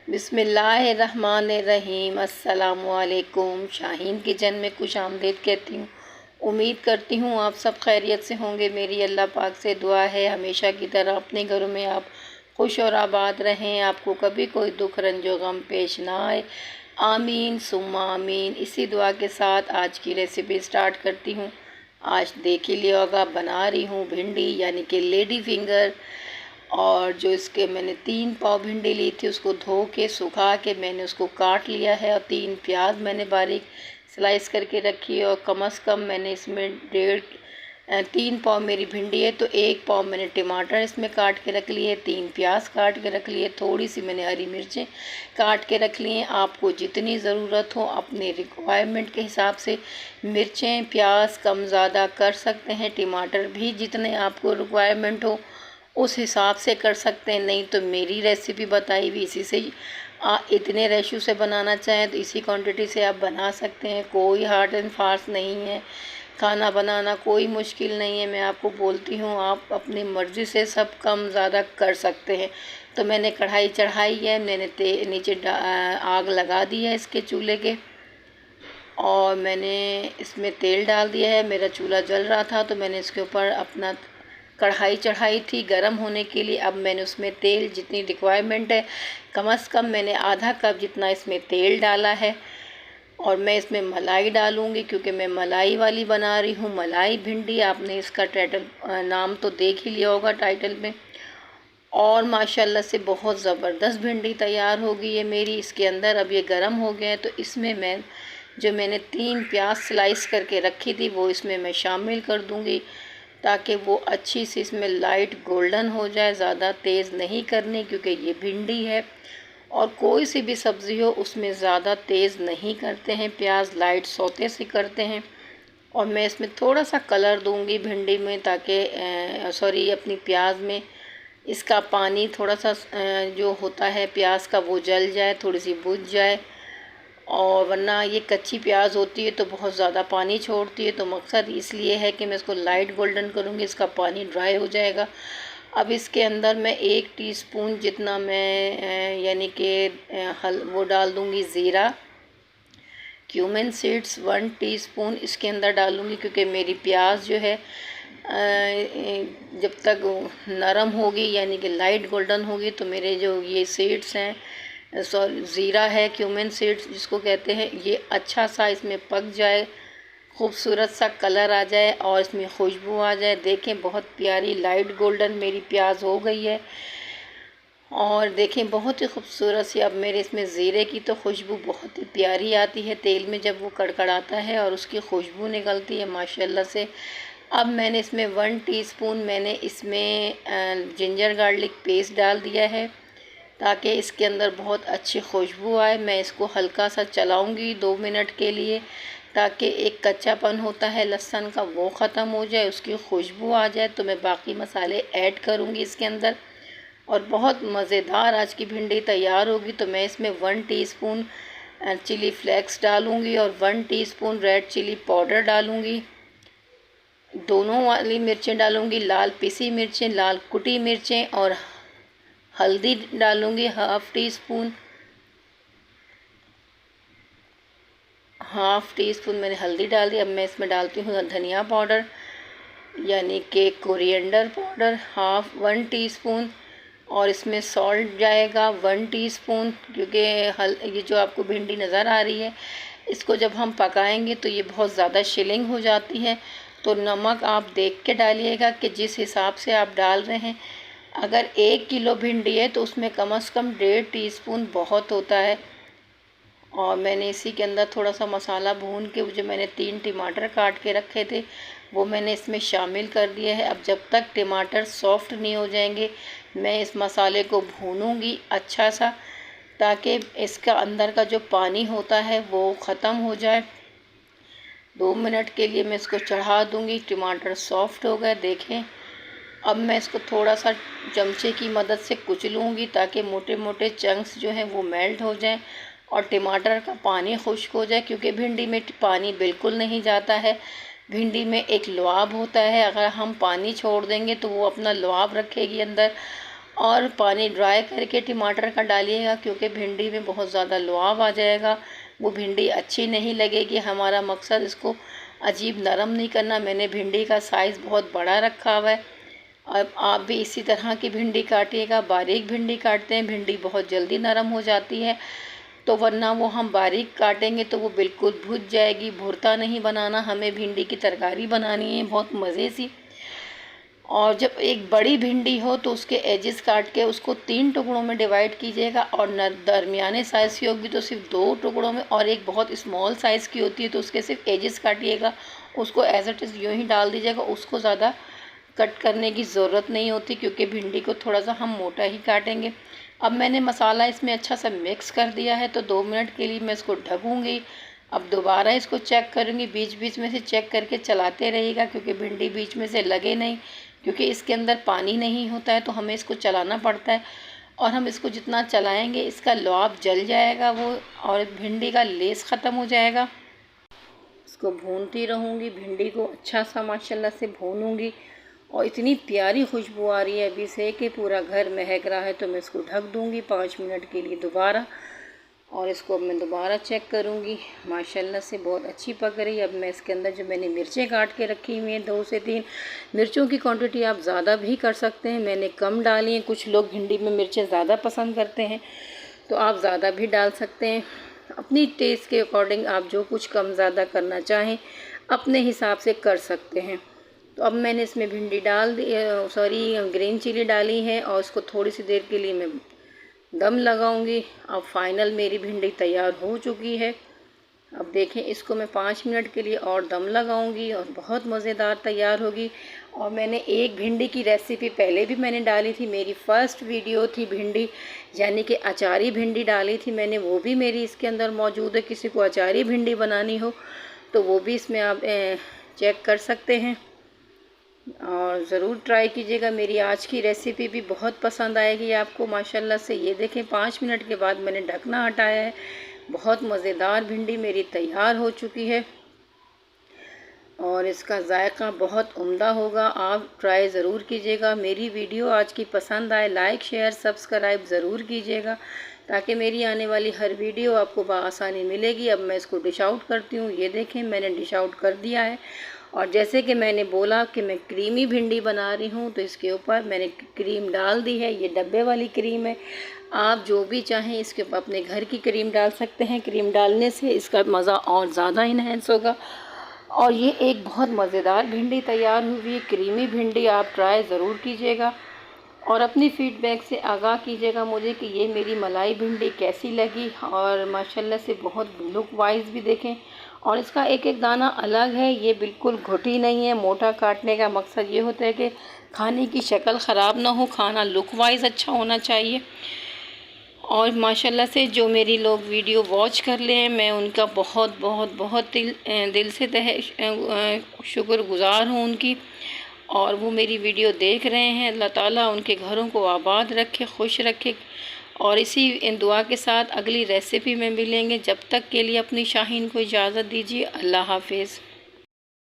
बिस्मिल्लाहिर्रहमानिर्रहीम। अस्सलामुअलैकुम। शाहीन किचन में खुश आमदीद कहती हूँ। उम्मीद करती हूँ आप सब खैरियत से होंगे। मेरी अल्लाह पाक से दुआ है हमेशा की तरह अपने घरों में आप खुश और आबाद रहें, आपको कभी कोई दुख रंजो गम पेश ना आए। आमीन सुम्मा आमीन। इसी दुआ के साथ आज की रेसिपी स्टार्ट करती हूँ। आज देख ही लिया होगा, बना रही हूँ भिंडी यानी कि लेडी फिंगर। और जो इसके मैंने 3 पाव भिंडी ली थी उसको धो के सुखा के मैंने उसको काट लिया है, और 3 प्याज मैंने बारीक स्लाइस करके रखी है। और कम से कम मैंने इसमें 3 पाव मेरी भिंडी है तो 1 पाव मैंने टमाटर इसमें काट के रख लिए, 3 प्याज काट के रख लिए, थोड़ी सी मैंने हरी मिर्चें काट के रख ली हैं। आपको जितनी ज़रूरत हो अपने रिक्वायरमेंट के हिसाब से मिर्चें प्याज कम ज़्यादा कर सकते हैं, टमाटर भी जितने आपको रिक्वायरमेंट हो उस हिसाब से कर सकते हैं। नहीं तो मेरी रेसिपी बताई हुई इसी से इतने रेशो से बनाना चाहें तो इसी क्वांटिटी से आप बना सकते हैं। कोई हार्ड एंड फास्ट नहीं है, खाना बनाना कोई मुश्किल नहीं है। मैं आपको बोलती हूँ आप अपनी मर्ज़ी से सब कम ज़्यादा कर सकते हैं। तो मैंने कढ़ाई चढ़ाई है, मैंने नीचे आग लगा दी है इसके चूल्हे के, और मैंने इसमें तेल डाल दिया है। मेरा चूल्हा जल रहा था तो मैंने इसके ऊपर अपना कढ़ाई चढ़ाई थी गरम होने के लिए। अब मैंने उसमें तेल जितनी रिक्वायरमेंट है कम से कम मैंने आधा कप जितना इसमें तेल डाला है। और मैं इसमें मलाई डालूँगी क्योंकि मैं मलाई वाली बना रही हूँ, मलाई भिंडी। आपने इसका टाइटल नाम तो देख ही लिया होगा टाइटल में। और माशाल्लाह से बहुत ज़बरदस्त भिंडी तैयार होगी ये मेरी। इसके अंदर अब ये गर्म हो गए हैं तो इसमें मैंने 3 प्याज स्लाइस करके रखी थी वो इसमें मैं शामिल कर दूँगी, ताकि वो अच्छी सी इसमें लाइट गोल्डन हो जाए। ज़्यादा तेज़ नहीं करनी क्योंकि ये भिंडी है, और कोई सी भी सब्ज़ी हो उसमें ज़्यादा तेज़ नहीं करते हैं, प्याज लाइट सौते से करते हैं। और मैं इसमें थोड़ा सा कलर दूंगी भिंडी में, ताकि अपनी प्याज में इसका पानी थोड़ा सा जो होता है प्याज का वो जल जाए, थोड़ी सी बुझ जाए। और वरना ये कच्ची प्याज होती है तो बहुत ज़्यादा पानी छोड़ती है। तो मकसद इसलिए है कि मैं इसको लाइट गोल्डन करूँगी, इसका पानी ड्राई हो जाएगा। अब इसके अंदर मैं 1 टीस्पून जितना मैं यानी कि वो डाल दूँगी ज़ीरा। क्यूमिन सीड्स 1 टीस्पून इसके अंदर डालूँगी, क्योंकि मेरी प्याज जो है जब तक नरम होगी यानी कि लाइट गोल्डन होगी तो मेरे जो ये सीड्स हैं, ज़ीरा है, क्यूमिन सीड्स जिसको कहते हैं, ये अच्छा सा इसमें पक जाए, खूबसूरत सा कलर आ जाए और इसमें खुशबू आ जाए। देखें बहुत प्यारी लाइट गोल्डन मेरी प्याज हो गई है, और देखें बहुत ही खूबसूरत सी। अब मेरे इसमें ज़ीरे की तो खुशबू बहुत ही प्यारी आती है तेल में जब वो कड़कड़ाता है और उसकी खुशबू निकलती है माशाल्लाह से। अब मैंने इसमें 1 टीस्पून मैंने इसमें जिंजर गार्लिक पेस्ट डाल दिया है, ताकि इसके अंदर बहुत अच्छी खुशबू आए। मैं इसको हल्का सा चलाऊंगी 2 मिनट के लिए, ताकि एक कच्चापन होता है लहसुन का वो ख़त्म हो जाए, उसकी खुशबू आ जाए। तो मैं बाकी मसाले ऐड करूंगी इसके अंदर, और बहुत मज़ेदार आज की भिंडी तैयार होगी। तो मैं इसमें 1 टीस्पून चिली फ्लेक्स डालूंगी और 1 टीस्पून रेड चिली पाउडर डालूंगी। दोनों वाली मिर्चें डालूंगी, लाल पिसी मिर्चें, लाल कुटी मिर्चें, और हल्दी डालूंगी हाफ़ टी स्पून मैंने हल्दी डाल दी। अब मैं इसमें डालती हूँ धनिया पाउडर यानी कि कोरिएंडर पाउडर 1 टीस्पून, और इसमें सॉल्ट जाएगा 1 टीस्पून, क्योंकि ये जो आपको भिंडी नज़र आ रही है इसको जब हम पकाएंगे तो ये बहुत ज़्यादा शिलिंग हो जाती है। तो नमक आप देख के डालिएगा कि जिस हिसाब से आप डाल रहे हैं। अगर 1 किलो भिंडी है तो उसमें कम से कम 1.5 टीस्पून बहुत होता है। और मैंने इसी के अंदर थोड़ा सा मसाला भून के जो मैंने 3 टमाटर काट के रखे थे वो मैंने इसमें शामिल कर दिया है। अब जब तक टमाटर सॉफ्ट नहीं हो जाएंगे मैं इस मसाले को भूनूंगी अच्छा सा, ताकि इसका अंदर का जो पानी होता है वो ख़त्म हो जाए। 2 मिनट के लिए मैं इसको चढ़ा दूंगी। टमाटर सॉफ्ट हो गए देखें। अब मैं इसको थोड़ा सा चमचे की मदद से कुचलूँगी, ताकि मोटे मोटे चंक्स जो हैं वो मेल्ट हो जाएं और टमाटर का पानी खुश्क हो जाए, क्योंकि भिंडी में पानी बिल्कुल नहीं जाता है। भिंडी में एक लुआब होता है, अगर हम पानी छोड़ देंगे तो वो अपना लुआब रखेगी अंदर और पानी ड्राई करके टमाटर का डालिएगा, क्योंकि भिंडी में बहुत ज़्यादा लुआब आ जाएगा, वो भिंडी अच्छी नहीं लगेगी। हमारा मकसद इसको अजीब नरम नहीं करना। मैंने भिंडी का साइज़ बहुत बड़ा रखा हुआ है। अब आप भी इसी तरह की भिंडी काटिएगा। बारीक भिंडी काटते हैं, भिंडी बहुत जल्दी नरम हो जाती है, तो वरना वो हम बारीक काटेंगे तो वो बिल्कुल भुज जाएगी। भुरता नहीं बनाना, हमें भिंडी की तरकारी बनानी है बहुत मज़े सी। और जब एक बड़ी भिंडी हो तो उसके एजेस काट के उसको 3 टुकड़ों में डिवाइड कीजिएगा, और दरमियाने साइज़ की होगी तो सिर्फ 2 टुकड़ों में, और एक बहुत स्मॉल साइज़ की होती है तो उसके सिर्फ एजेस काटिएगा। उसको एज इट इज़ यूँ ही डाल दीजिएगा, उसको ज़्यादा कट करने की ज़रूरत नहीं होती, क्योंकि भिंडी को थोड़ा सा हम मोटा ही काटेंगे। अब मैंने मसाला इसमें अच्छा सा मिक्स कर दिया है, तो 2 मिनट के लिए मैं इसको ढकूँगी। अब दोबारा इसको चेक करूँगी, बीच बीच में से चेक करके चलाते रहिएगा, क्योंकि भिंडी बीच में से लगे नहीं, क्योंकि इसके अंदर पानी नहीं होता है, तो हमें इसको चलाना पड़ता है। और हम इसको जितना चलाएँगे इसका लुआब जल जाएगा वो, और भिंडी का लेस ख़त्म हो जाएगा। इसको भूनती रहूँगी, भिंडी को अच्छा सा माशाल्लाह से भूनूँगी, और इतनी प्यारी खुशबू आ रही है अभी से कि पूरा घर महक रहा है। तो मैं इसको ढक दूँगी 5 मिनट के लिए दोबारा, और इसको अब मैं दोबारा चेक करूँगी। माशाल्लाह से बहुत अच्छी पक रही है। अब मैं इसके अंदर जो मैंने मिर्चें काट के रखी हुई हैं 2 से 3, मिर्चों की क्वांटिटी आप ज़्यादा भी कर सकते हैं, मैंने कम डाली हैं। कुछ लोग भिंडी में मिर्चें ज़्यादा पसंद करते हैं, तो आप ज़्यादा भी डाल सकते हैं। अपनी टेस्ट के अकॉर्डिंग आप जो कुछ कम ज़्यादा करना चाहें अपने हिसाब से कर सकते हैं। तो अब मैंने इसमें भिंडी डाल दी, ग्रीन चिली डाली है, और उसको थोड़ी सी देर के लिए मैं दम लगाऊंगी। अब फाइनल मेरी भिंडी तैयार हो चुकी है। अब देखें, इसको मैं 5 मिनट के लिए और दम लगाऊंगी, और बहुत मज़ेदार तैयार होगी। और मैंने एक भिंडी की रेसिपी पहले भी मैंने डाली थी, मेरी फ़र्स्ट वीडियो थी भिंडी यानी कि अचारी भिंडी डाली थी मैंने, वो भी मेरी इसके अंदर मौजूद है। किसी को अचारी भिंडी बनानी हो तो वो भी इसमें आप चेक कर सकते हैं, और ज़रूर ट्राई कीजिएगा। मेरी आज की रेसिपी भी बहुत पसंद आएगी आपको माशाल्लाह से। ये देखें, 5 मिनट के बाद मैंने ढकना हटाया है। बहुत मज़ेदार भिंडी मेरी तैयार हो चुकी है, और इसका जायका बहुत उम्दा होगा। आप ट्राई ज़रूर कीजिएगा। मेरी वीडियो आज की पसंद आए, लाइक शेयर सब्सक्राइब ज़रूर कीजिएगा, ताकि मेरी आने वाली हर वीडियो आपको बआसानी मिलेगी। अब मैं इसको डिश आउट करती हूँ। ये देखें, मैंने डिश आउट कर दिया है। और जैसे कि मैंने बोला कि मैं क्रीमी भिंडी बना रही हूँ, तो इसके ऊपर मैंने क्रीम डाल दी है। ये डब्बे वाली क्रीम है, आप जो भी चाहें इसके ऊपर अपने घर की क्रीम डाल सकते हैं। क्रीम डालने से इसका मज़ा और ज़्यादा इन्हेंस होगा। और ये एक बहुत मज़ेदार भिंडी तैयार हुई है, क्रीमी भिंडी। आप ट्राई ज़रूर कीजिएगा, और अपनी फ़ीडबैक से आगाह कीजिएगा मुझे कि ये मेरी मलाई भिंडी कैसी लगी। और माशाल्लाह से बहुत लुक वाइज भी देखें, और इसका एक एक दाना अलग है, ये बिल्कुल घुटी नहीं है। मोटा काटने का मकसद ये होता है कि खाने की शक्ल ख़राब ना हो, खाना लुक वाइज अच्छा होना चाहिए। और माशाल्लाह से जो मेरी लोग वीडियो वॉच कर लें, मैं उनका बहुत बहुत बहुत दिल से शुक्रगुज़ार हूँ उनकी। और वो मेरी वीडियो देख रहे हैं, अल्लाह ताला उनके घरों को आबाद रखे, खुश रखे। और इसी दुआ के साथ अगली रेसिपी में मिलेंगे। जब तक के लिए अपनी शाहीन को इजाज़त दीजिए। अल्लाह हाफिज़।